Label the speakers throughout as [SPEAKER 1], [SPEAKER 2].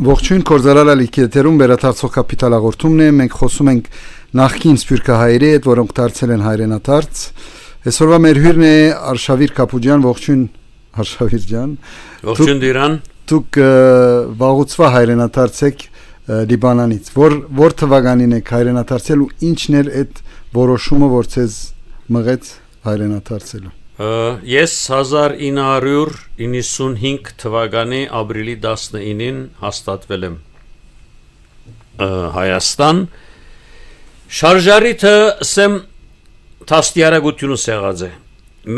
[SPEAKER 1] Ողջույն կորզարալ ալիքեթերում վերաթարցող կապիտալ աղորդումն է, մենք խոսում ենք նախկին սպյուրքահայերի հետ, որոնք դարձել են հայրենադարձ։ Այսօրվա մեր հյուրն է Արշավիր Կապուջյան, ողջույն Արշավիր ջան։
[SPEAKER 2] Ողջույն Դիրան։
[SPEAKER 1] Դուք վաղուց հայրենադարձ եք Լիբանանից։ Որ թվականին եք հայրենադարձել ու ինչն էր այդ որոշումը, որ ցեզ մղեց հայրենադարձելու։
[SPEAKER 2] Ես 1995 թվականի ապրիլի 19-ին հաստատվել եմ Հայաստան։ Շարժարիթը սեմ տաստիարակությունս եղած է։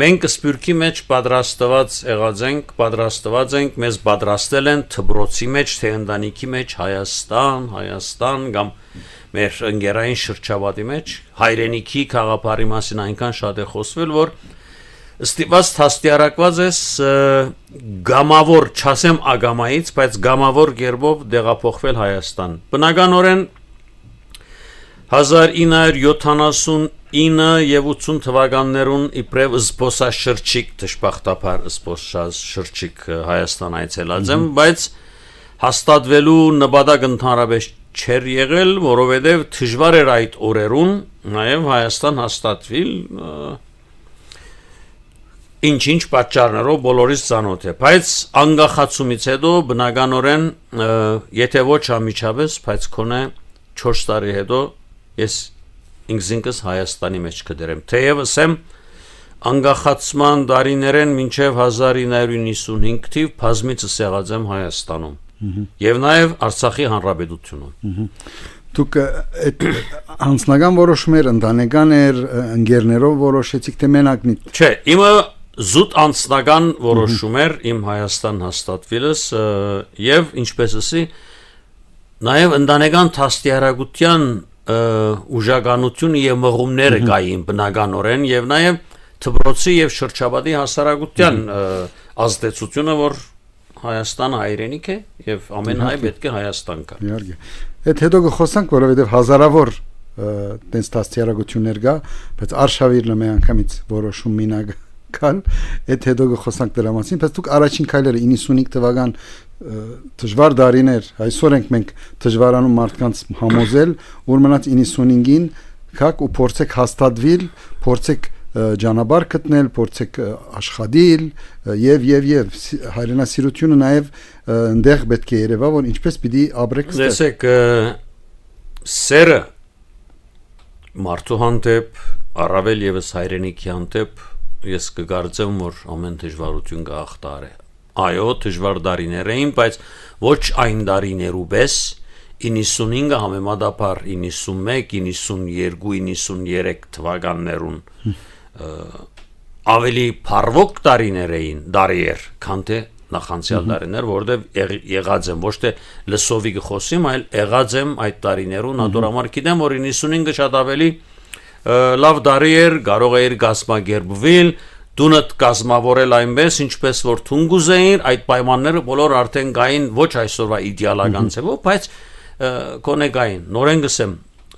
[SPEAKER 2] Մենք սպյուրքի մեջ պատրաստված ենք, մեզ պատրաստել են թբրոցի մեջ, թե ընտանիքի մեջ Հայաստան կամ մեր ընկերային շրջապատի մեջ հայրենիքի խաղապարի մասին այնքան շատ է խոսվել, որ ստիպված տաստիարակված ես գամավոր, չասեմ ագամայից, բայց գամավոր գերբով դեղափոխվել Հայաստան։ Բնականորեն 1979 եւ 80 թվականներուն իբրև զբոսաշրջիկ դժբախտաբար զբոսաշրջիկ Հայաստան այցելած եմ, բայց հաստատվելու նպատակ ընդհանրապես չէր եղել, որովհետեւ դժվար էր այդ օրերուն նաեւ Հայաստան հաստատվել ինչ պատճառներով բոլորից ծանոթ է, բայց անկախացումից հետո բնականորեն եթե ոչ ամիջապես, բայց քոնե 4 տարի հետո ես ինքս Հայաստանի մեջ կդրեմ, թեև ասեմ անկախացման տարիներեն մինչև 1995 թիվ բազմիցս եղած եմ Հայաստանում եւ նաեւ Արցախի Հանրապետությունում։
[SPEAKER 1] Դուք այդ անձնական որոշումներ, ընտանեկան էր, ընկերներով որոշեցիք, թե մենակ։
[SPEAKER 2] Չէ, իմը զուտ անձնական որոշում էր իմ Հայաստան հաստատվելս եւ ինչպես ասի նաեւ ընտանեկան տաստիարակության ուժականություն եւ մղումները կային բնականորեն եւ նաեւ թբրոցի եւ շրջապատի հասարակության ազդեցությունը, որ Հայաստանը հայրենիք է եւ ամեն հայ պետք է Հայաստան գա։
[SPEAKER 1] Իհարկե։ Այդ հետո կխոսանք, որովհետեւ հազարավոր տենց տաստիարակություններ կա, բայց Արշավիրը մի անգամից որոշում մինակ կան, այդ հետո կխոսանք դրա մասին, բայց դուք առաջին քայլերը 95 թվական դժվար դարիներ, այսօր ենք մենք դժվարանում մարդկանց համոզել, որ մնաց 95-ին քակ ու փորձեք հաստատվել, փորձեք ճանապարհ գտնել, փորձեք աշխատել եւ հայրենասիրությունը նաեւ այնտեղ պետք է երևա, որ ինչպես պիտի ապրեք։
[SPEAKER 2] Տեսեք, սերը մարդու հանդեպ, առավել եւս հայրենիքի հանդեպ ես կգարձեմ, որ ամեն դժվարություն կախտար է։ Այո, դժվար դարիներ էին, բայց ոչ այն դարիներու պես 95-ը համեմատաբար 91, 92, 93 թվականներուն ավելի փառվոք տարիներ էին, դարիեր, քան թե նախանցյալ տարիներ, որովհետև եղած եմ, ոչ թե լսովի կխոսեմ, այլ եղած եմ այդ տարիներուն, ադորամար գիտեմ, որ 95-ը շատ ավելի լավ դարի էր, կարող էր գազմագերբվել, դունդ կազմավորել այնպես, ինչպես որ թունգուզ էին, այդ պայմանները բոլոր արդեն կային ոչ այսօրվա իդեալական ձևով, բայց կոնե կային, նորեն գսեմ,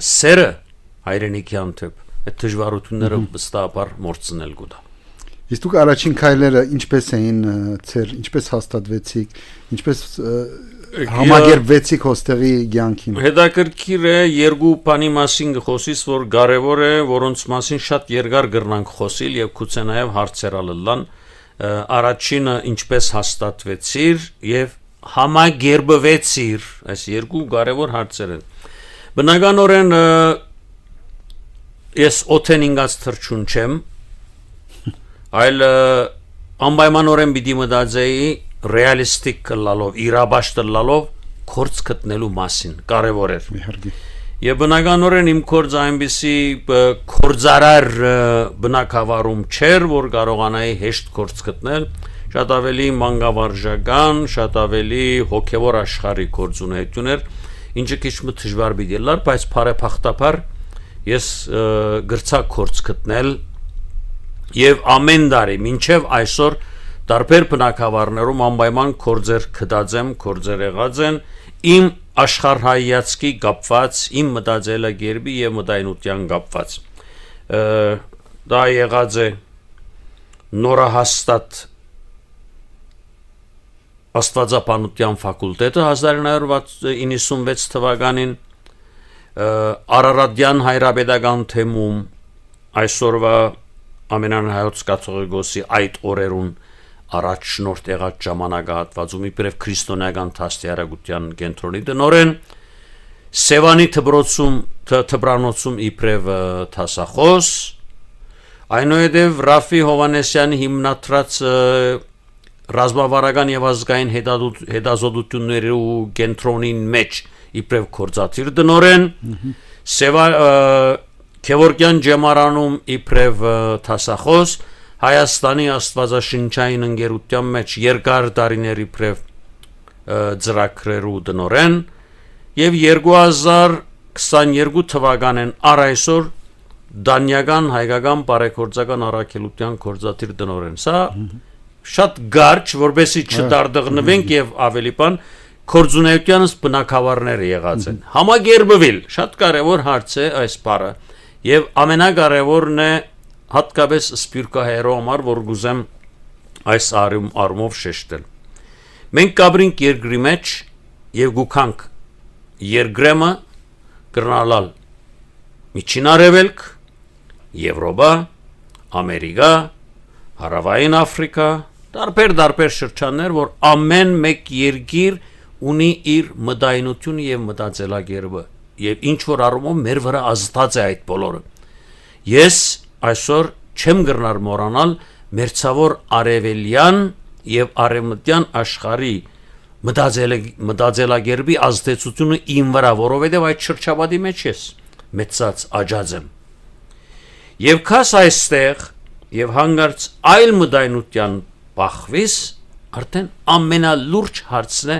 [SPEAKER 2] սերը հայրենիքի հանդեպ այդ դժվարությունները վստահաբար մորցնել կուտա։
[SPEAKER 1] Իսկ դուք առաջին քայլերը ինչպես էին ծեր, ինչպես հաստատվեցիք, ինչպես համագերբվեցիք հոստեղի կյանքին։
[SPEAKER 2] Հետաքրքիր է երկու բանի մասին խոսիս, որ կարևոր է, որոնց մասին շատ երկար կրնանք խոսել եւ գուցե նաեւ հարցերալ լան։ Առաջինը ինչպես հաստատվեցիր եւ համագերբվեցիր, այս երկու կարևոր հարցեր են։ Բնականորեն ես օթենինգած թրջուն չեմ, այլ անպայմանորեն պիտի մտածեի ռեալիստիկ լալով, իրաբաշտ լալով կորց գտնելու մասին, կարևոր էր։ Եվ բնականորեն իմ կորձը այնպիսի կորձարար բնակավարում չէր, որ կարողանայի հեշտ կորց գտնել, շատ ավելի մանկավարժական, շատ ավելի հոգևոր աշխարհի կորձ ունեցություն էր, ինչը քիչ մը դժվար պիտի լար, բայց բարեփոխտաբար ես գրցա կորց գտնել եւ ամեն տարի մինչեւ այսօր տարբեր բնակավարներում անպայման կորձեր կդածեմ, կորձեր եղած են իմ աշխարհայացքի կապված, իմ մտածելակերպի եւ մտայնության կապված։ Դա եղած է նորահաստատ Աստվածաբանության ֆակուլտետը 1996 թվականին Արարատյան հայրապետական թեմում այսօրվա ամենահայոց կաթողիկոսի այդ օրերուն առաջնորդ եղած ժամանակահատվածում իբրև քրիստոնեական դաստիարակության կենտրոնի տնօրեն Սևանի թբրանոցում իբրև դասախոս այնուհետև Ռաֆի Հովանեսյանի հիմնադրած ռազմավարական եւ ազգային հետազոտությունների կենտրոնին մեջ իբրև կորզաթիր տնօրեն Քևորգյան ջեմարանում իբրև դասախոս Հայաստանի Աստվածաշնչային ընկերության մեջ երկար տարիներ իբրև ծրագրերու տնօրեն եւ 2022 թվականին առ այսօր Դանիական հայկական բարեգործական առաքելության կորզաթիր տնօրեն սա շատ գարչ որբեսի չդարդղնվենք եւ ավելի բան կորձունեությանս բնակավարները եղած են համագերբվել շատ կարեւոր հարց է այս բառը եւ ամենակարևորն է հատկապես սպիրկահայերու համար որ գուզեմ այս արումով շեշտել մենք կաբրինք երկրի մեջ եւ գուքանք երկրեմը կրնալալ Միջին Արևելք Եվրոպա Ամերիկա Հարավային Աֆրիկա տարբեր շրջաններ որ ամեն մեկ երկիր ունի իր մտայնությունը եւ մտածելակերպը եւ ինչ որ առումով մեր վրա ազդած է այդ բոլորը ես այսօր չեմ գրնար մոռանալ մերձավոր արևելյան եւ արևմտյան աշխարհի մտածելակերպի ազդեցությունը իմ վրա որովհետեւ այդ շրջապատի մեջ ես մեծած աջած եմ եւ քաս այստեղ եւ հանգարց այլ մտայնության բախվիս արդեն ամենալուրջ հարցն է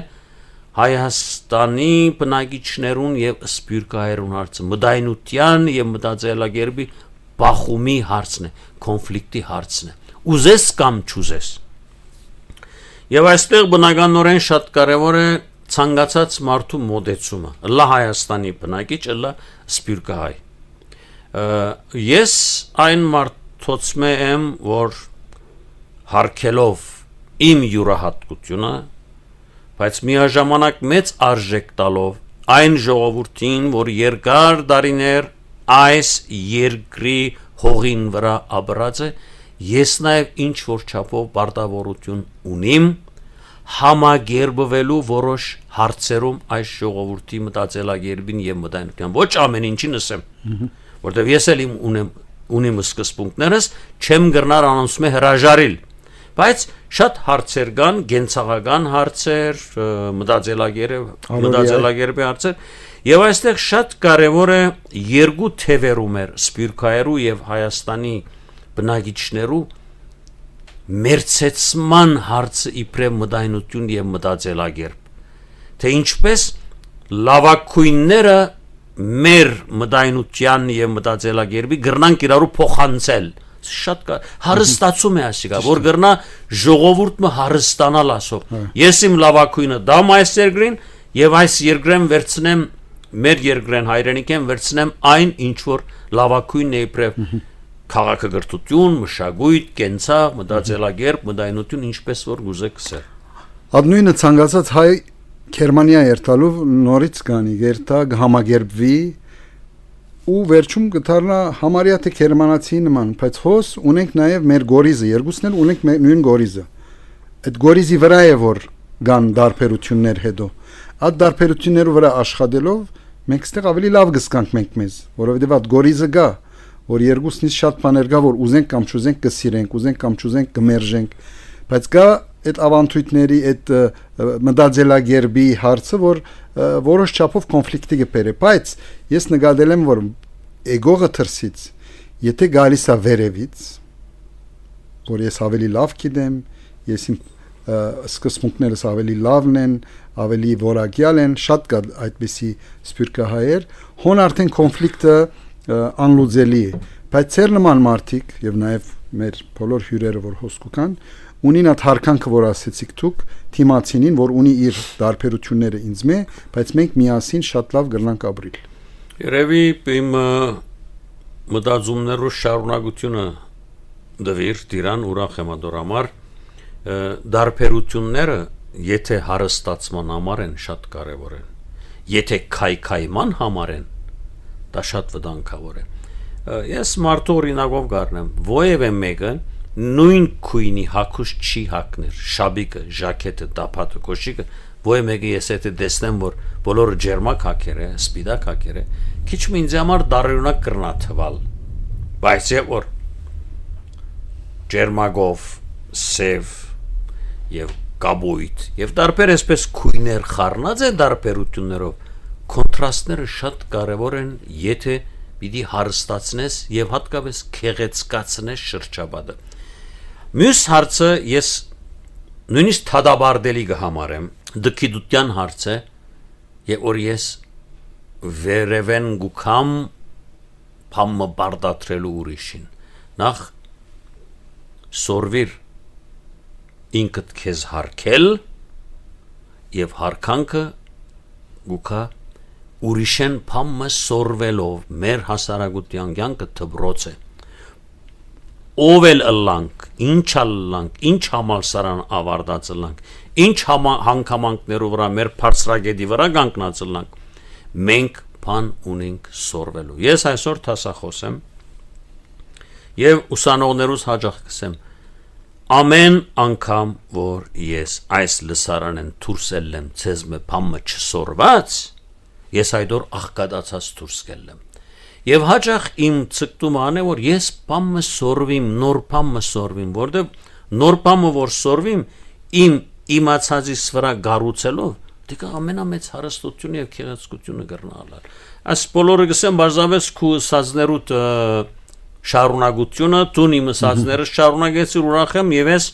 [SPEAKER 2] Հայաստանի բնակիչներուն եւ սպիրկահայերուն հարցը մտայնության եւ մտածելակերպի բախումի հարցն է կոնֆլիկտի հարցն է ուզես կամ չուզես եւ այստեղ բնականորեն շատ կարեւոր է ցանկացած մարդու մոդեցումը լա Հայաստանի բնակիչ լա սպիրկահայ ես այն մարդոցմե եմ որ հարկելով իմ յուրահատկությունը բայց միաժամանակ մեծ արժեք տալով այն ժողովրդին որ երկար տարիներ այս երկրի հողին վրա ապրած է ես նաև ինչ որ չափով պարտավորություն ունիմ համագերբվելու որոշ հարցերում այս ժողովրդի մտածելակերպին եւ մտայնության ոչ ամեն ինչին ասեմ որտեւ ես էլ ունիմ սկզբունքներս չեմ գրնար անոնցմե հրաժարիլ բայց շատ հարցեր կան գենցաղական հարցեր մտածելակերպի հարցեր եւ այստեղ շատ կարեւոր է երկու թևերում էր սպիրկահայերու եւ Հայաստանի բնակիչներու մերցեցման հարցը իբրև մտայնություն եւ մտածելակերպ թե ինչպես լավակույնները մեր մտայնության եւ մտածելակերպի գրնանք իրարու փոխանցել շատ հարստացում է ասիկա որ գրնա ժողովուրդը հարստանալ ասով ես իմ լավակույնը դամ այս երկրին եւ այս երկրեն վերցնեմ մեր երկրեն հայրենիքեն վերցնեմ այն ինչ որ լավակույնն է իբրև քաղաքակրթություն մշակույթ կենցաղ մտածելակերպ մտայնություն ինչպես որ գուզեք սեր
[SPEAKER 1] Ադնույնը ցանկացած հայ Գերմանիա երթալով նորից կանի երթա համագերբվի ու վերջում կդառնա համարյա թե գերմանացի նման բայց հոս ունենք նաև մեր գորիզը երկուսն էլ ունենք նույն գորիզը այդ գորիզի վրա է որ կան դարբերություններ հետո այդ դարբերություններու վրա աշխատելով մենք ստեղ ավելի լավ կզգանք մենք մեզ որովհետև այդ գորիզը գա որ երկուսնից շատ բաներ կա որ ուզենք կամ չուզենք կսիրենք ուզենք կամ չուզենք կմերժենք բայց կա այդ ավանդույթների այդ մտածելակերպի հարցը որ որոշ չափով կոնֆլիկտի կբերի բայց ես նկատել եմ որ էգողը թրսից եթե գալիս է վերևից որ ես ավելի լավ գիտեմ ես իմ սկզբունքներս ավելի լավն են ավելի որակյալ են շատ կա այդպիսի սպիրկահայեր հոն արդեն կոնֆլիկտը անլուծելի է բայց ծեր նման մարդիկ եւ նաեւ մեր բոլոր հյուրերը որ հոսք կան ունին այդ հարկանքը որ ասեցիք դուք թիմացինին որ ունի իր դարբերությունները ինձ մե բայց մենք միասին շատ լավ գրնանք ապրիլ
[SPEAKER 2] երևի իմ մտածումներու շարունակությունը դվիր դիրան ուրախ եմ ադոր համար դարբերությունները եթե հարստացման համար են շատ կարևոր են, եթե քայքայման համար են, դա շատ վտանգավոր է։ Ես մարդու օրինակով գառնեմ, ովևէ մեկը նույն քույնի հագուստ չի հագներ, շաբիկը, ժակետը, դափատը, կոշիկը, ովևէ մեկը ես եթե տեսնեմ, որ բոլորը ջերմակ հագեր է, սպիտակ հագեր է, քիչ ինձ համար դարերունակ կրնա թվալ, բայց եւ որ ջերմագով, սև եւ կաբույտ եւ դարբեր այսպես քույներ խառնած է դարբերություններով, կոնտրաստները շատ կարևոր են, եթե պիտի հարստացնես եւ հատկապես քեղեցկացնես շրջապատը։ Մյուս հարցը ես նույնիսկ թադաբարդելի կհամարեմ, դքիդության հարց է, եւ որ ես վերևեն գուքամ փամը բարդատրելու ուրիշին։ Նախ սորվիր ինքդ քեզ հարկել եւ հարկանքը գուքա ուրիշեն փամը սորվելով մեր հասարակության կյանքը թբրոց է ով էլ ըլլանք ինչ ալլանք ինչ համալսարան ավարտած ըլլանք ինչ հանգամանքներով վրա մեր բարձրագետի վրա կանգնած ըլլանք մենք բան ունենք սորվելու ես այսօր դասախոս եմ եւ ուսանողներուս հաջող կսեմ ամեն անգամ որ ես այս լսարանեն դուրս ելեմ ցեզ մե փամը չսորված ես այդօր աղկատացած դուրս գելեմ եւ հաջող իմ ցկտումն է որ ես փամը սորվիմ նոր փամը սորվիմ որտեւ նոր փամը որ սորվիմ իմ իմացածից վրա գառուցելով դե ամենամեծ հարստությունը եւ քեղեցկությունը կգրնալալ այս բոլորը գսեմ բարձավես քու սազներուտ շարունակությունը դու իմ սազները շարունակեցիր ուրախ եմ եւ ես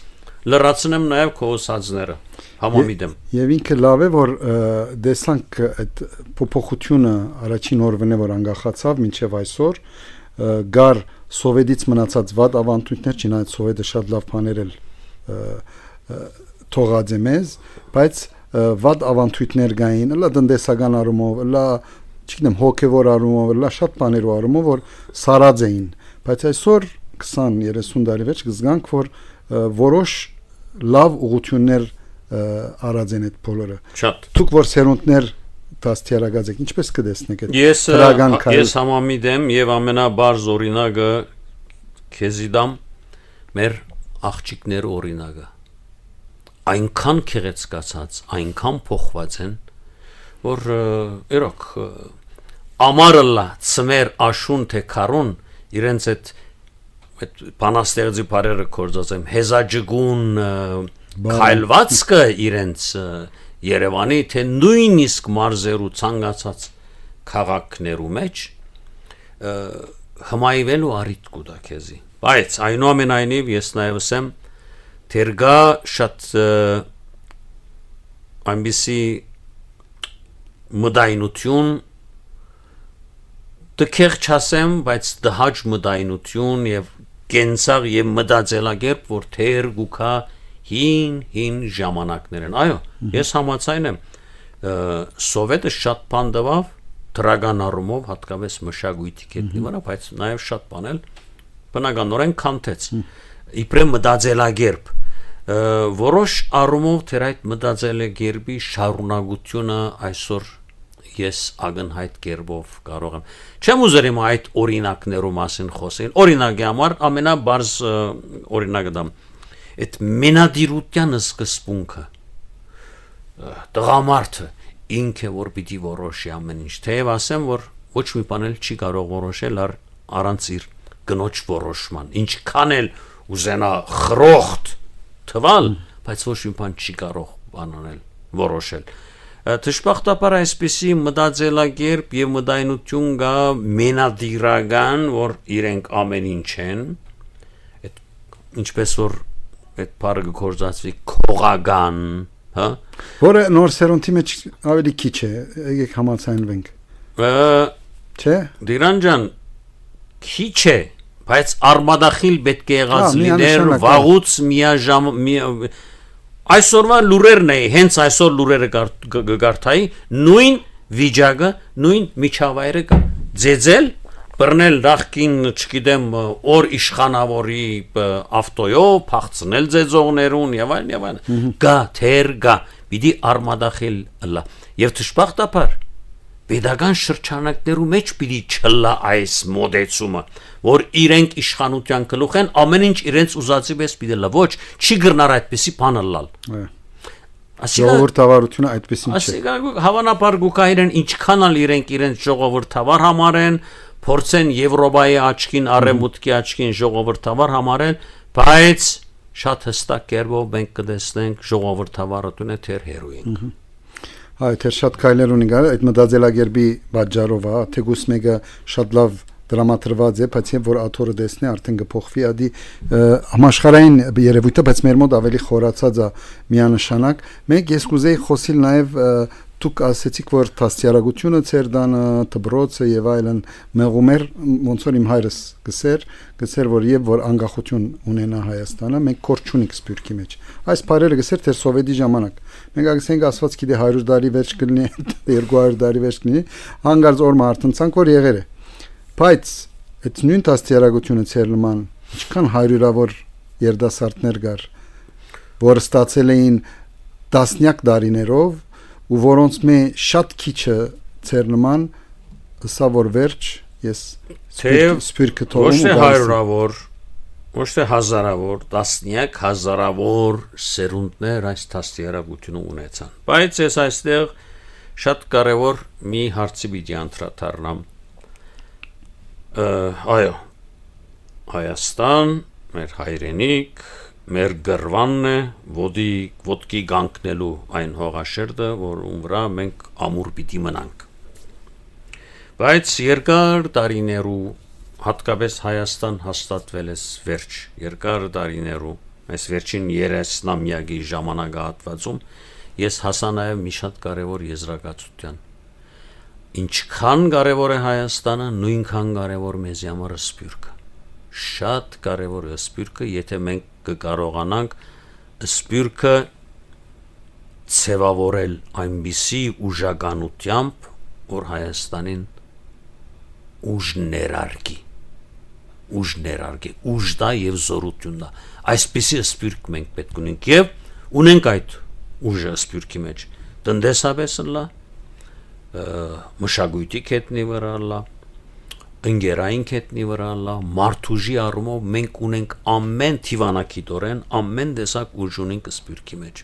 [SPEAKER 2] լրացնեմ նաեւ քո սազները համամիտեմ
[SPEAKER 1] եւ ինքը լավ է որ դեսանք այդ փոփոխությունը առաջին օրվան է որ անկախացավ մինչեւ այսօր գար սովետից մնացած վատ ավանդույթներ չնայած սովետը շատ լավ բաներ էլ թողած է մեզ բայց վատ ավանդույթներ կային լա տնտեսական առումով լա չգիտեմ հոգեվոր առումով լա շատ բաներով առումով որ սարած էին բայց այսօր 20-30 տարի վերջ կզգանք որ որոշ լավ ուղղություններ արած են այդ բոլորը
[SPEAKER 2] շատ
[SPEAKER 1] դուք որ սերունդներ դաստիարակած եք ինչպես կտեսնեք այդ
[SPEAKER 2] ես համամիտեմ եւ ամենաբարձ օրինակը քեզի դամ մեր աղջիկներ օրինակը այնքան քեղեցկացած այնքան փոխված են որ երոք ամարլա ծմեր աշուն թե քարուն իրենց այդ բանաստեղծի բարերը կորձած եմ հեզաջգուն քայլվածքը իրենց Երևանի թե նույնիսկ մարզերու ցանկացած քաղաքներու մեջ հմայվելու առիթ կուտա քեզի բայց այնուամենայնիվ ես նաև ասեմ թերգա շատ այնպիսի մդայնություն դքեղ չասեմ բայց դահաճ մդայնություն եւ կենսաղ եւ մտածելակերպ որ թեր գուքա հին ժամանակներ են այո ես համաձայն եմ սովետը շատ բան տվավ դրական առումով հատկապես մշակույթի կետնի վրա բայց նաեւ շատ բան էլ բնականորեն քանթեց իբրեմ մտածելակերպ որոշ առումով թեր այդ մտածելակերպի շարունակությունը այսօր ես ագնհայտ կերպով կարող եմ չեմ ուզում այդ օրինակներու մասին խոսել օրինակի համար ամենաբարձ օրինակը դամ այդ մենադիրության սկզբունքը տղամարդը ինքը որ պիտի որոշի ամեն ինչ թեև ասեմ որ ոչ մի բան էլ չի կարող որոշել առանց իր գնոջ որոշման ինչքան էլ ուզենա խրոխտ թվալ բայց ոչ մի բան չի կարող բանանել որոշել Դժբախտաբար այսպիսի մտածելակերպ եւ մտայնություն կա մենադիրական որ իրենք ամեն ինչ են այդ ինչպես որ այդ բառը գործածվի քողական հա
[SPEAKER 1] որը նոր սերունդի մեջ ավելի քիչ է եկեք համացանվենք չէ Դիրան
[SPEAKER 2] ջան քիչ է բայց արմադախիլ պետք է եղած լիներ վաղուց միաժամ այսօրվա լուրերն է հենց այսօր լուրերը գարտայի նույն վիճակը նույն միջավայրը ձեզել բռնել նախքին, չգիտեմ, օր իշխանավորի ավտոյով, փախցնել ձեզողներուն եւ այլն, գա թեր գա, պիտի արմադախիլ լա։ Եվ դժբախտաբար Պետական շրջանակներու մեջ պիտի չլա այս մոդեցումը, որ իրենք իշխանության գլուխ են, ամեն ինչ իրենց ուզածի պես պիտի լա, ոչ, չի գրնար այդպեսի բանը լալ։
[SPEAKER 1] Ժողովրդավարությունը այդպեսին չէ։
[SPEAKER 2] Ասիկա հավանաբար գուկայրեն ինչքան ալ իրենց ժողովրդավար համարեն, փորձեն Եվրոպայի աչքին, Արևմուտքի աչքին ժողովրդավար համարեն, բայց շատ հստակ կերպով մենք կտեսնենք ժողովրդավարությունը թեր հերոին։
[SPEAKER 1] Այդ շատ քայլեր ունի գալ այդ մտածելակերպի պատճառով, թեկուս մեկը շատ լավ դրամատրված է, բայց որ աթորը դեսնի արդեն կփոխվի ադի համաշխարհային երևույթը, բայց մեր մոտ ավելի խորացած է միանշանակ։ Մենք ես կուզեի խոսել նաև դուք ասեցիք, որ տասյարակությունը ցերդանը, դբրոցը եւ այլն մեղում էր, ոնց որ իմ հայրս գսեր որ եւ որ անկախություն ունենա Հայաստանը, մենք կորչ չունենք սփյուռքի մեջ։ Այս բարերը գսեր թե սովետի ժամանակ։ Մենք ասենք ասված գիտի 100 տարի վերջ կլինի, 200 տարի վերջ կլինի, հանգարց օր մարտնցանք որ եղեր է։ Բայց այդ նույն տասյարակությունը ցեր նման ինչքան հարյուրավոր երդասարտներ կար, որ ստացել էին տասնյակ տարիներով ու որոնց մե շատ քիչը ցեր նման սա որ վերջ ես սփյուռքը թողում
[SPEAKER 2] ոչ թե հարյուրավոր, ոչ թե հազարավոր, տասնյակ հազարավոր սերունդներ այս տասյարակությունը ունեցան։ Բայց ես այստեղ շատ կարևոր մի հարցի պիտի անդրադառնամ։ Այո, Հայաստան, մեր հայրենիք, մեր գրվանն է, ոտքի գանքնելու այն հողաշերտը, որում վրա մենք ամուր պիտի մնանք։ Բայց երկար տարիներու, հատկապես Հայաստան հաստատվել է վերջ, երկար տարիներու, այս վերջին 30-ամյակի ժամանակահատվածում ես հասա նաև մի շատ կարևոր եզրակացության։ Ինչքան կարևոր է Հայաստանը, նույնքան կարևոր մեզ համար սփյուռքը։ Շատ կարևոր է սփյուռքը, եթե մենք կկարողանանք սփյուռքը ցևավորել այնպիսի ուժականությամբ, որ Հայաստանին ուժ ներարգի, ուժ դա եւ զորություն դա։ Այսպիսի սփյուռք մենք պետք ունենք եւ ունենք այդ ուժը սփյուռքի մեջ։ Տնտեսապես լա, մշակույթի կետնի վրա լա, ընկերային կետնի վրա լա, մարդուժի առումով մենք ունենք ամեն թիվանակիտորեն, ամեն տեսակ ուժ ունենք սփյուռքի մեջ։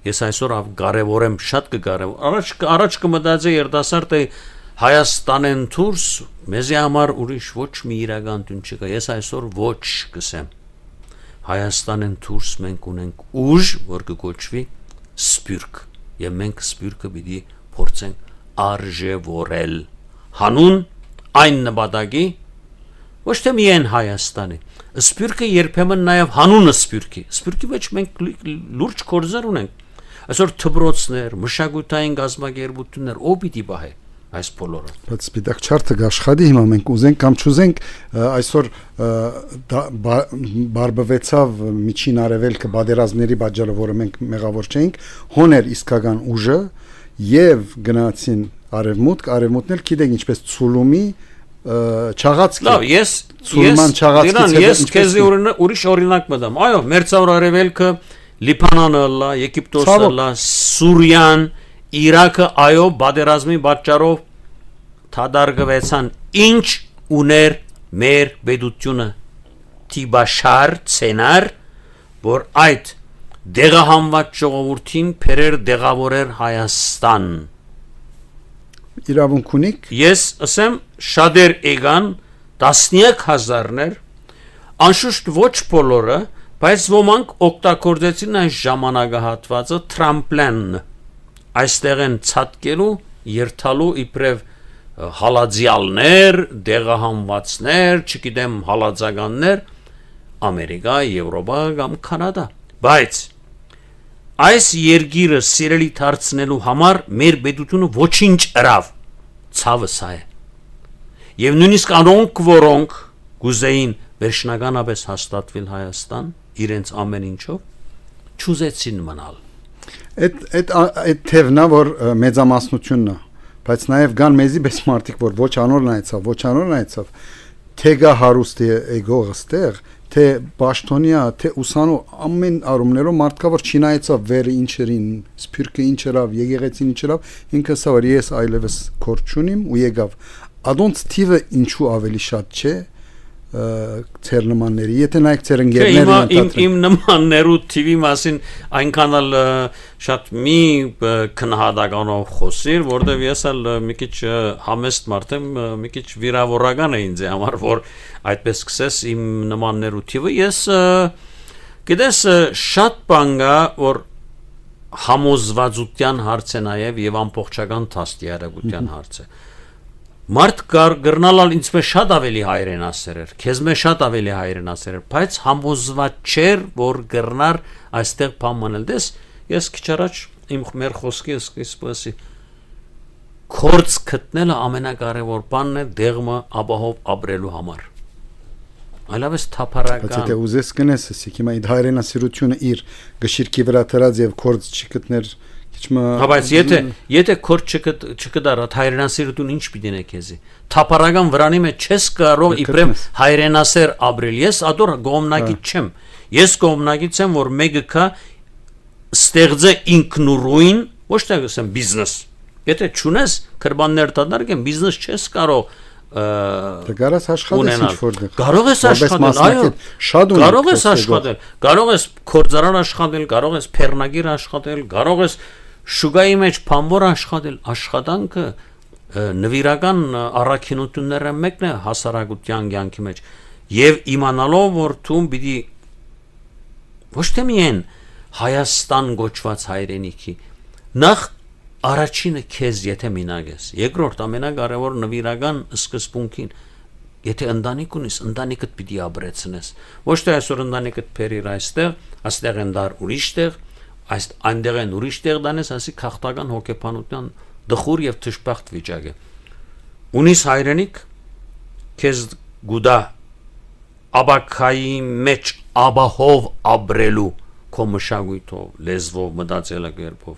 [SPEAKER 2] Ես այսօր կարևորեմ, շատ կկարևոր։ Առաջ կմտածեի երիտասարդը Հայաստանեն դուրս մեզի համար ուրիշ ոչ մի իրական չկա։ Ես այսօր ոչ կսեմ։ Հայաստանեն դուրս մենք ունենք ուժ, որ կկոչվի սփյուռք, եւ մենք սփյուռքը պիտի փորձենք արժևորել հանուն այն նպատակի, ոչ թե միայն Հայաստանի, սփյուռքը երբեմն նաև հանունը սփյուռքի մեջ մենք լուրջ կորձեր ունենք, այսօր դպրոցներ, մշակութային գազམ་ակերպություններ, ով պիտի պահե այս բոլորը։
[SPEAKER 1] Բայց սպիտակ չարթը գաշխատի հիմա մենք ուզենք կամ չուզենք այսօր բարբվեցավ միջին արևելքը բادرազմների պատճառով, որը մենք մեղավոր չէինք, հոներ իսկական ուժը եւ գնացին արևմուտքն էլ գիտեք ինչպես ցուլումի չաղացքի։
[SPEAKER 2] Լավ, ես քեզի ուրիշ օրինակ մտամ։ Այո, մերձավոր արևելքը, Լիբանանը լա, Եգիպտոսը լա, Սուրիան, Իրաքը, այո, բادرազմի պատճառով թադարգվեցան։ Ինչ ուներ մեր պետությունը Տիբաշար ցենար, որ այդ դեղահանված ժողովրդին փերեր դեղավորեր Հայաստան։
[SPEAKER 1] Իրավունք ունիք։
[SPEAKER 2] Ես ասեմ շատեր եկան տասնյակ հազարներ, անշուշտ ոչ բոլորը, բայց ոմանք օգտագործեցին այս ժամանակահատվածը տրամպլեն, այստեղ են ցածկելու, երթալու իբրև հալածյալներ, դեղահանվածներ, չգիտեմ հալածականներ, Ամերիկա, Եվրոպա կամ Կանադա, բայց այս երկիրը սիրելի դարձնելու համար մեր պետությունը ոչինչ ըրավ, ցավը սա է։ Եվ նույնիսկ անոնք, որոնք գուզեին վերջնականապես հաստատվել Հայաստան, իրենց ամեն ինչով, չուզեցին մնալ։
[SPEAKER 1] Այդ թևնա որ մեծամասնությունն է, բայց նաև կան մեզի պես մարդիկ, որ ոչ անոր նայեցավ, թե գա հարուստ էգողը ստեղ, թե Պաշտոնյա, թե ուսանող ամեն առումներով մարդկա որ չնայեցավ վերը ինչերին, սփյուռքը ինչերավ, եկեղեցին ինչերավ, ինքը սա որ ես այլևս կոր չունիմ ու եկավ։ Ադոնց թիվը ինչու ավելի շատ չէ ցեր նմանների, եթե նայեք ցեր ընկերները
[SPEAKER 2] իմ նմաններու TV մասին այնքան էլ շատ մի քնահատականով խոսիր, որտեվ ես էլ մի քիչ համեստ մարդ եմ, մի քիչ վիրավորական է ինձ համար, որ այդպես սկսես իմ նմաններու TV, ես գիտես շատ բան կա, որ համոզվածության հարց է նաև եւ ամբողջական դաստիարակության հարց է։ Մարդ գրնալալ ինձ շատ ավելի հայրենասեր էր, քեզ մեզ շատ ավելի հայրենասեր էր, բայց համոզված չէր, որ գրնար այստեղ բան մնել։ Դες ես քիչ առաջ իմ մեր խոսքի սկսեցի կորց գտնելը ամենակարևոր բանն է դեղը ապահով ապրելու համար։ Այլապես թափառական։
[SPEAKER 1] Բայց եթե ուզես կնես, հիմա այդ հայրենասիրությունը իր գշիրքի վրա դրած եւ կորց չգտներ
[SPEAKER 2] Բայց եթե կորց չկդար հայրենասիրություն ինչ պիտի նե քեզի թափառական վրանի մեջ չես կարող իբրեմ հայրենասեր ապրել ես ադոր գոմնագից չեմ ես գոմնագից եմ որ մեկը կա ստեղծե ինքնուրույն ոչ թե ասեմ բիզնես եթե չունես քրբաններ տադարգեն բիզնես չես կարող
[SPEAKER 1] Դե աշխատես ինչ-որտեղ
[SPEAKER 2] կարող ես աշխատել այո կարող ես աշխատել կարող ես կորձարան աշխատել կարող ես փեռնագիր աշխատել կարող ես շուգայի մեջ փամբոր աշխատել աշխատանքը նվիրական առաքինությունները մեկն է հասարակության կյանքի մեջ եւ իմանալով որ դու պիտի ոչ թե միայն Հայաստան գոչված հայրենիքի նախ առաջինը քեզ եթե մինակ ես երկրորդ ամենակարևոր նվիրական սկզբունքին եթե ընտանիք ունես ընտանիքդ պիտի ապրեցնես ոչ թե այսօր ընտանիքդ փերիր այստեղ են դար ուրիշ տեղ այնտեղ են ուրիշ տեղ դանես ասի քաղաքական հոգեբանության դխուր եւ թշպախտ վիճակ է ունիս հայրենիք քեզ գուդա աբակայի մեջ աբահով ապրելու քո մշակույթով լեզվով մտածելակերպով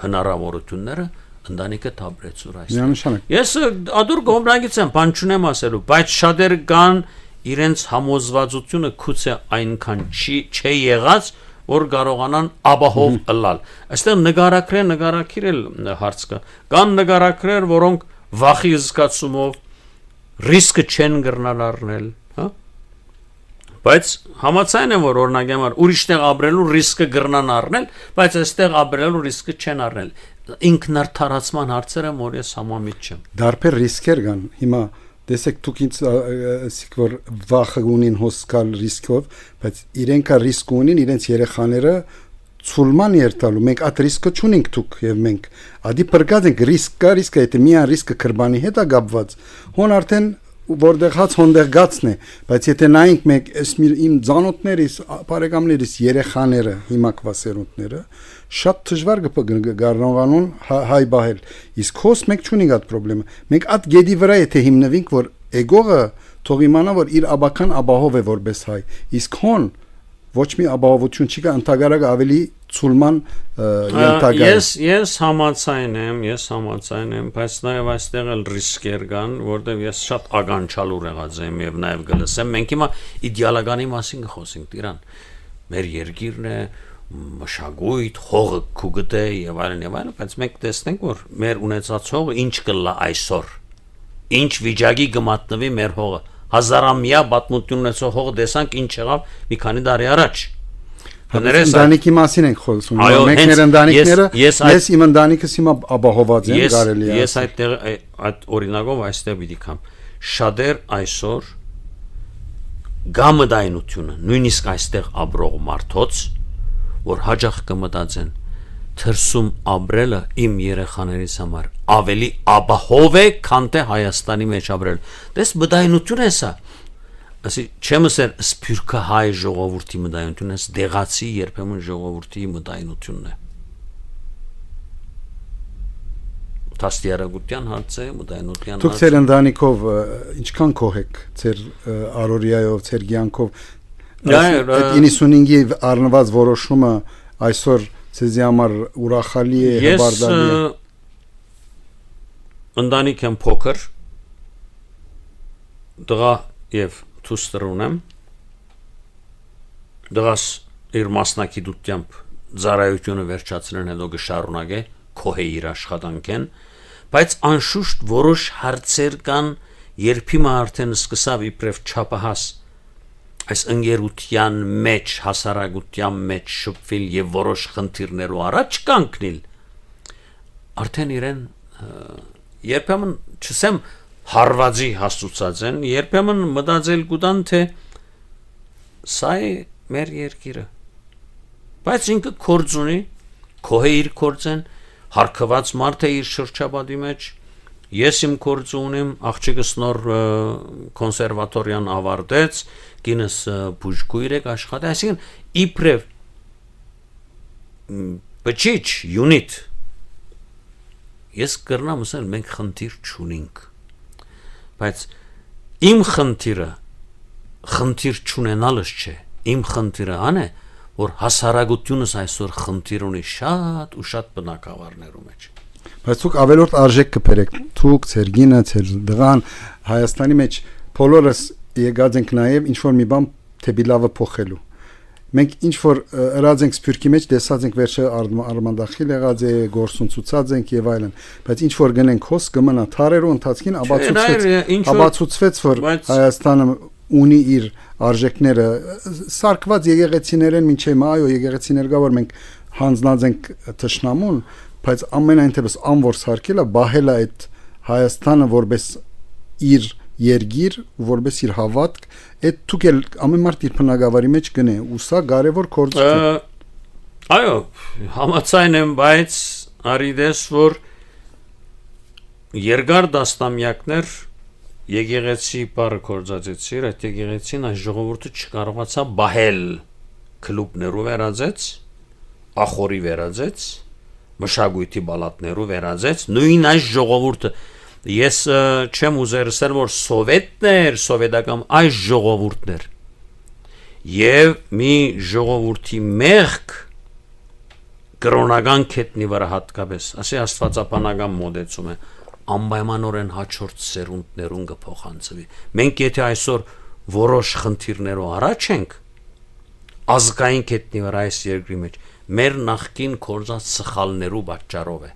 [SPEAKER 2] հնարավորությունները ընտանիքը թափրեցուր այստեղ ես ադուր գոմնագից եմ բան չունեմ ասելու բայց շատեր կան իրենց համոզվածությունը քուցե այնքան չի եղած որ կարողանան ապահով ըլլալ այստեղ նկարակրել հարց կան նկարակրեր որոնք վախի զգացումով ռիսկը չեն կրնալ առնել բայց համաձայն եմ որ օրինակ համար ուրիշտեղ ապրելու ռիսկը կրնան առնել բայց այստեղ ապրելու ռիսկը չեն առնել ինքնարդարացման հարցերը որ ես համամիտ չեմ
[SPEAKER 1] դարբեր ռիսկեր կան հիմա տեսեք դուք ինձ ասիք որ վախը ունին հոսքալ ռիսկով բայց իրենք ռիսկ ունին իրենց երեխաները ցուլման երթալու մենք այդ ռիսկը չունենք դուք եւ մենք ադի բրգած ենք ռիսկը եթե միան ռիսկը կրբանի հետ է գապված հոն արդեն որտեղ հաց հոնդեղ գացն է բայց եթե նայենք մեկ իմ ծանոթներիս բարեկամներիս երեխաները հիմա կվասերունտները շատ դժվար կգարնողանուն հայ բահել իսկ հոս մեկ չունի այդ խնդրեմը մենք այդ գեդի վրա եթե հիմնվենք որ էգողը թող իմանա որ իր աբական ապահով է որպես հայ իսկ հոն ոչ մի ապահովություն չի կա ընդհանրապես ավելի ցուլման ենթակա
[SPEAKER 2] ես համաձայն եմ բայց նաև այստեղ էլ ռիսկեր կան որտեղ ես շատ ականջալուր եղած եմ եւ նաև գլսեմ մենք հիմա իդեալականի մասին կխոսենք Տիրան մեր երկիրն է մշակույթ հողը քուգտե եւ այլն բայց մենք տեսնենք որ մեր ունեցած հողը ինչ կլա այսօր ինչ վիճակի կմատնվի մեր հողը հազարամյա պատմություն ունեցող հողը տեսանք ինչ եղավ մի քանի տարի առաջ
[SPEAKER 1] ընտանիքի մասին ենք խոսում մեկներ ընտանիքները ես իմ ընտանիքս հիմա ապահոված եմ կարելի է
[SPEAKER 2] ես այդ օրինակով այստեղ պիտի կամ շատեր այսօր գամդայնությունը նույնիսկ այստեղ ապրող մարդոց որ հաջող կմտածեն թրսում ապրելը իմ երեխաներիս համար ավելի ապահով է քան թե Հայաստանի մեջ ապրել դες մտայնություն է սա ասի չեմ ասել սփյուռքը հայ ժողովրդի մտայնությունն է դեղացի երբեմն ժողովրդի մտայնությունն է Տաստիարակության հարց է մտայնության
[SPEAKER 1] դուք ձեր ընտանիքով ինչքան կողեք ձեր արորիայով ձեր կյանքով այդ 95-ի առնված որոշումը այսօր Ձեզի համար ուրախալի է հբարդալի է
[SPEAKER 2] ընտանիք եմ փոքր դղա եւ դուստր ունեմ դղաս իր մասնակցությամբ ծառայությունը վերջացնեն հետո կշարունակե քոհե իր աշխատանքեն բայց անշուշտ որոշ հարցեր կան երբ հիմա արդեն սկսավ իբրև չափահաս այս ընկերության մեջ հասարակության մեջ շփվել եւ որոշ խնդիրներով առաջ կանգնել արդեն իրեն երբեմն չսեմ հարվածի հասցուցած են երբեմն մտածել կուտան թե սա է մեր երկիրը բայց ինքը կորձ ունի քոհե իր կորձեն հարկված մարդ է իր շրջապատի մեջ ես իմ կորձ ունեմ աղջիկս նոր կոնսերվատորիան ավարտեց կինս բուժքույր է աշխատի այսինքն իբրև բջիջ յունիտ ես կրնամ ասել մենք խնդիր չունենք բայց իմ խնդիրը խնդիր չունենալս չէ իմ խնդիրը ան է որ հասարակությունս այսօր խնդիր ունի շատ ու շատ բնակավարներու մեջ
[SPEAKER 1] բայց դուք ավելորդ արժեք կբերեք դուք ձեր գինը ձեր դղան Հայաստանի մեջ բոլորս եկած ենք նաև ինչ որ մի բան թեպի լավը փոխելու մենք ինչ որ ըրած ենք սփյուռքի մեջ տեսած ենք վերջը արմանդախիլ եղած է գործուն ցուցած ենք եւ այլն բայց ինչ որ գնենք հոս կմնա թարերու ընթացքին աբացուցվեց որ Հայաստանը ունի իր արժեքները սարկված եկեղեցիներ են մինչև այո եկեղեցիներ կա որ մենք հանձնած ենք թշնամուն բայց ամենայն դեպս անոր սարկելը բահելա այդ Հայաստանը որպես իր երգիր որպես իր հավատք այդ դուք էլ ամեն մարդ իր բնակավարի մեջ գնե ու սա կարևոր կորձ է
[SPEAKER 2] այո համաձայն եմ բայց արիդես որ երկար դաստամյակներ եկեղեցի բառը կորձածեցիր այդ եկեղեցին այս ժողովուրդը չկարողացավ բահել կլուբներով վերածեց ախորի վերածեց մշակույթի բալատներով վերածեց նույն այս ժողովուրդը ես չեմ ուզեր ասել որ սովետական այս ժողովուրդներ եւ մի ժողովրդի մեղք կրոնական կետնի վրա հատկապես ասի աստվածապանական մոդեցում է անպայմանորեն հաջորդ սերունդներուն կփոխանցվի մենք եթե այսօր որոշ խնդիրներով առաջ ենք ազգային կետնի վրա այս երկրի մեջ մեր նախկին կորզած սխալներու պատճառով է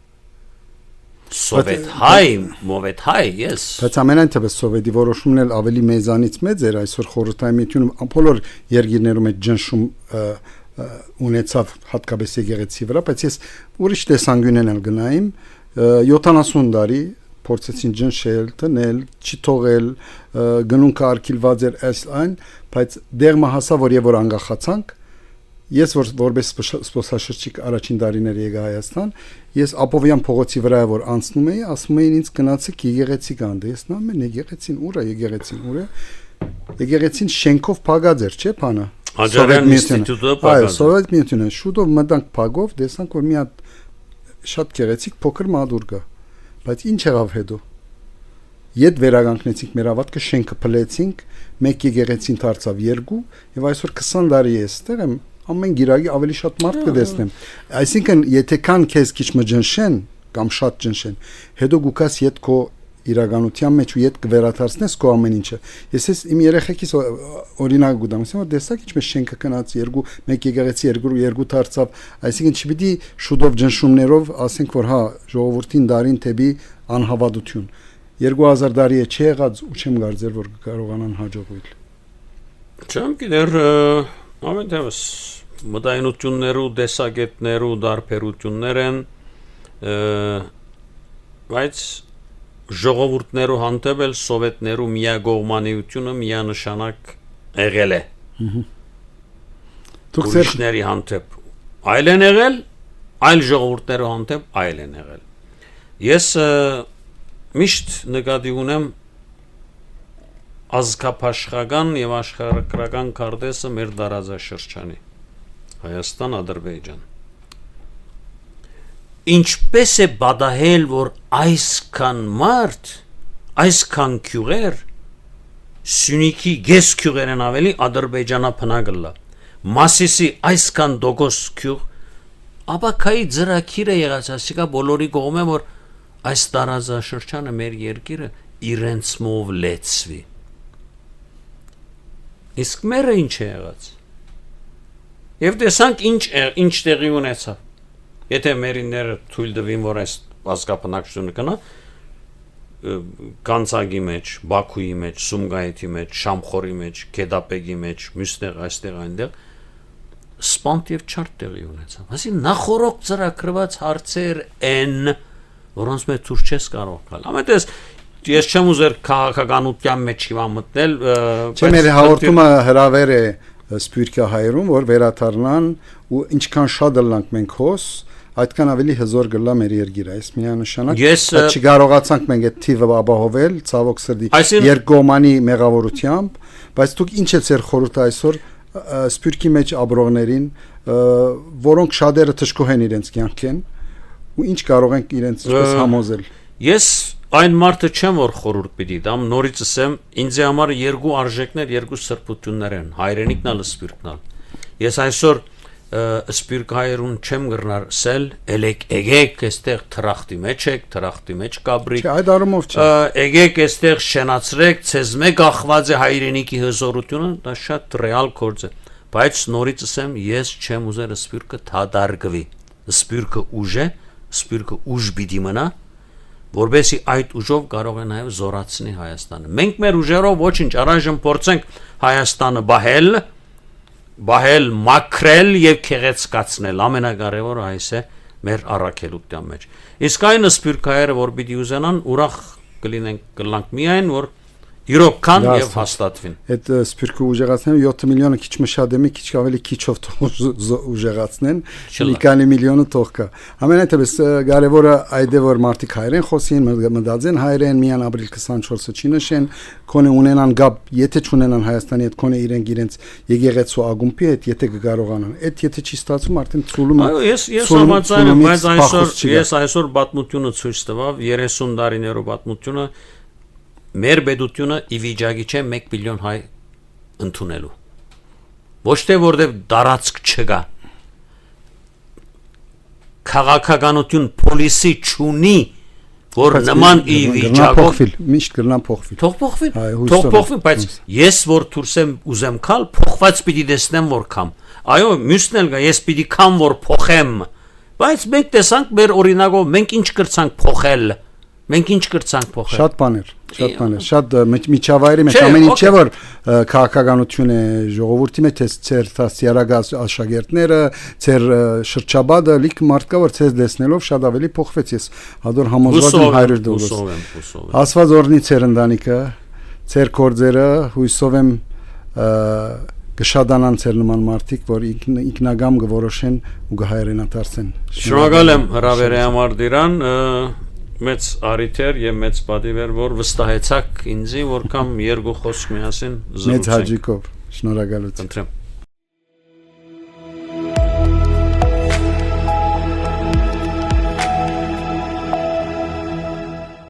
[SPEAKER 2] Սովետ հայ, yes.
[SPEAKER 1] Բայց ամենայն թեպս սովետի որոշումն էլ ավելի մեզանից մեծ էր այսօր խորհրդային միությունում բոլոր երկիրներում այդ ճնշում ունեցավ հատկապես եկեղեցի վրա, բայց ես ուրիշ տեսանկյունեն էլ գնայիմ 70 տարի փորձեցին ճնշել, տնել, չթողել, գնունքը արկիլված էր այն, բայց դեղը հասավ որ եւ որ անկախացանք Ես որպես սպասաշրջիկ առաջին տարիներ եկա Հայաստան, ես Ապովյան փողոցի վրա որ անցնում էի, ասում էին ինձ գնացեք եկեղեցի կանդը, ես նայում եմ եկեղեցին ուր է, եկեղեցին շենքով փակած էր, չէ՞ բանը։
[SPEAKER 2] Աջարյան ինստիտուտը փակած։
[SPEAKER 1] Այո, Սովետ միությունը շուտով մտանք փակով, տեսանք որ մի հատ շատ գեղեցիկ փոքր մադուր կա, բայց ինչ եղավ հետո։ Եդ վերականգնեցինք մեր ավատքը, շենքը փլեցինք, մեկ եկեղեցին դարձավ երկու, եւ այսօր 20 տարի է այստեղ եմ ամեն գիրագի ավելի շատ մարդ կդեսնեմ այսինքն եթե կան քեզ քիչ մջնշեն կամ շատ ջնշեն հետո գուկաս իդ քո իրականության մեջ ու իդ կվերադարձնես քո ամեն ինչը ես իմ երեխեքիս օրինակ գուտամ ասեմ որ դեսակ ինչպես շենքը կնած երկու մեկ եկեղեցի երկու դարձավ այսինքն չպիտի շուտով ջնշումներով ասենք որ հա ժողովրդին դարին թեպի անհավատություն 2000 տարի է չեղած ու չեմ կարծեր որ կարողանան հաջողվել
[SPEAKER 2] չեմ գիտեր ամեն դեպս մտայնություններու դեսագետներու դարբերություններ են բայց ժողովուրդներու հանդեպ սովետներու միագողմանիությունը միանշանակ եղել է ուրիշների հանդեպ այլ են եղել այլ ժողովուրդներու հանդեպ այլ են եղել ես միշտ նկատի ունեմ ազգապաշխական եւ աշխարհագրական քարտեզը մեր դարաձաշրջանի Հայաստան, Ադրբեջան ինչպես է բադահել որ այսքան մարդ այսքան քյուղեր Սյունիքի գես քյուղերեն ավելի Ադրբեջանա փնագլա Մասիսի այսքան դոգոս քյուղ ապակայի ծրակիրը եղած ասիկա բոլորի կողմը որ այս տարածաշրջանը մեր երկիրը իրենցմով լեցվի։ Իսկ մերը ինչ է եղած։ Եվ տեսանք ինչ տեղի ունեցավ։ Եթե մերիները թույլ տվին, որ այս ազգապնակցությունը կնա, Կանցագի մեջ, Բաքուի մեջ, Սումգայիթի մեջ, Շամխորի մեջ, Քեդապեգի մեջ, մյուսներ այստեղ այնտեղ սպանտ եւ չարտ տեղի ունեցավ։ Այսինքն նախորոք ծրագրված հարցեր են, որոնց մեջ դուր չես կարող գալ։ Ամենտես ես չեմ ուզեր քաղաքականության մեջ հիմա մտնել,
[SPEAKER 1] բայց մեր հաղորդումը հրավեր է Սփյուռքի հայերուն, որ վերաթարնան ու ինչքան շատ դլանք մենք հոս այդքան ավելի հզոր գլա մեր երկիրը, այս միանշանակ չկարողացանք մենք այդ թիվը ապահովել, ցավոք սրտի երկկողմանի մեղավորությամբ, բայց դուք ինչ է ձեր խորհուրդը այսօր Սփյուռքի մեջ ապրողներին, որոնք շատերը թշկող են իրենց կյանքեն, ու ինչ կարող ենք իրենց ինչպես համոզել։
[SPEAKER 2] Ես այն մարդը չեմ, որ խորհուրդ պիտի տամ, նորից ասեմ, ինձ համար երկու արժեքներ, երկու սրբություններ են, հայրենիքն ու սփյուռքն։ Ես այսօր Սփյուռք հայերուն չեմ գրնար սել, եկեք այստեղ թրախտի մեջ եք, թրախտի մեջ կաբրիկ։
[SPEAKER 1] Չէ, այդ առումով չէ։
[SPEAKER 2] Եկեք այստեղ շենացրեք, ցեզ մեկ ախված է հայրենիքի հզորությունը, դա շատ ռեալ գործ է։ Բայց նորից ասեմ, ես չեմ ուզեր Սփյուռքը թադարգվի։ Սփյուռքը ուժ է, Սփյուռքը ուժ պիտի մնա, որովհետեւ այդ ուժով կարող է նաև զորացնի Հայաստանը։ Մենք մեր ուժերով ոչինչ առայժմ փորձենք Հայաստանը բահել, մաքրել եւ քեղեցկացնել, ամենակարևորը այս է մեր առաքելության մեջ։ Իսկ այն սփյուռքայերը, որ պիտի ուզենան, ուրախ կլինենք միայն, որ իրոքան եւ հաստատվին։
[SPEAKER 1] Այդ Սփյուռքը ուժեղացնեն 7 միլիոնը քիչ մշադե մի քիչ ավելի քիչով ուժեղացնեն, մի քանի միլիոնը թող կա։ Ամենայնպես կարևորը այդ է, որ մարդիկ հայերեն խոսին, մտածեն հայերեն, միան ապրիլ 24-ը չնշեն, քոնե ունենան գապ, եթե չունենան Հայաստանի հետ, քոնե իրենց եկեղեցու ագումբի հետ, եթե կկարողանան։ Այդ եթե չի ստացվում, արդեն ցուլում է։
[SPEAKER 2] Ես համաձայն եմ, բայց ես այսօր պատմությունը ցույց տվավ 30 տարիներով պատմությունը մեր պետությունը ի վիճակի չէ 1 միլիոն հայ ընդունելու։ Ոչ թե որտեղ դարածք չկա։ Քաղաքականություն պոլիսի չունի, որ նման ի վիճակով
[SPEAKER 1] միշտ կգնան փոխվի։
[SPEAKER 2] Թող փոխվի, բայց ես որ դուրսեմ ուզեմ քալ, փոխված պիտի տեսնեմ որ կամ։ Այո, մյուսն էլ կա, ես պիտի կամ որ փոխեմ։ Բայց մենք տեսանք մեր օրինակով մենք ինչ կրցանք փոխել։ Մենք ինչ կրցանք փոխել։
[SPEAKER 1] Շատ բաներ, շատ միջավայրի մեջ ամեն ինչ է որ քաղաքականություն է ժողովրդի մեջ, ծեր տասյարագազ աշակերտները, ծեր շրջաբադը, լիք մարդկա որ ցես դեսնելով շատ ավելի փոխվեց ես հադոր համոզված եմ 100%։ Ասված օրնի ծեր ընտանիքը, ծեր կորձերը, հույսով եմ կշադանան ծեր նման մարդիկ, որ ինքնագամ կորոշեն ու կհայրենադարձեն։
[SPEAKER 2] Շնորհակալ եմ հրավերի համար դիրան մեծ արիթեր եւ մեծ պատիվեր որ վստահեցաք ինձի որ կամ երկու խոսք միասին զրուցենք։
[SPEAKER 1] Մեծ հաջիկով շնորհակալություն։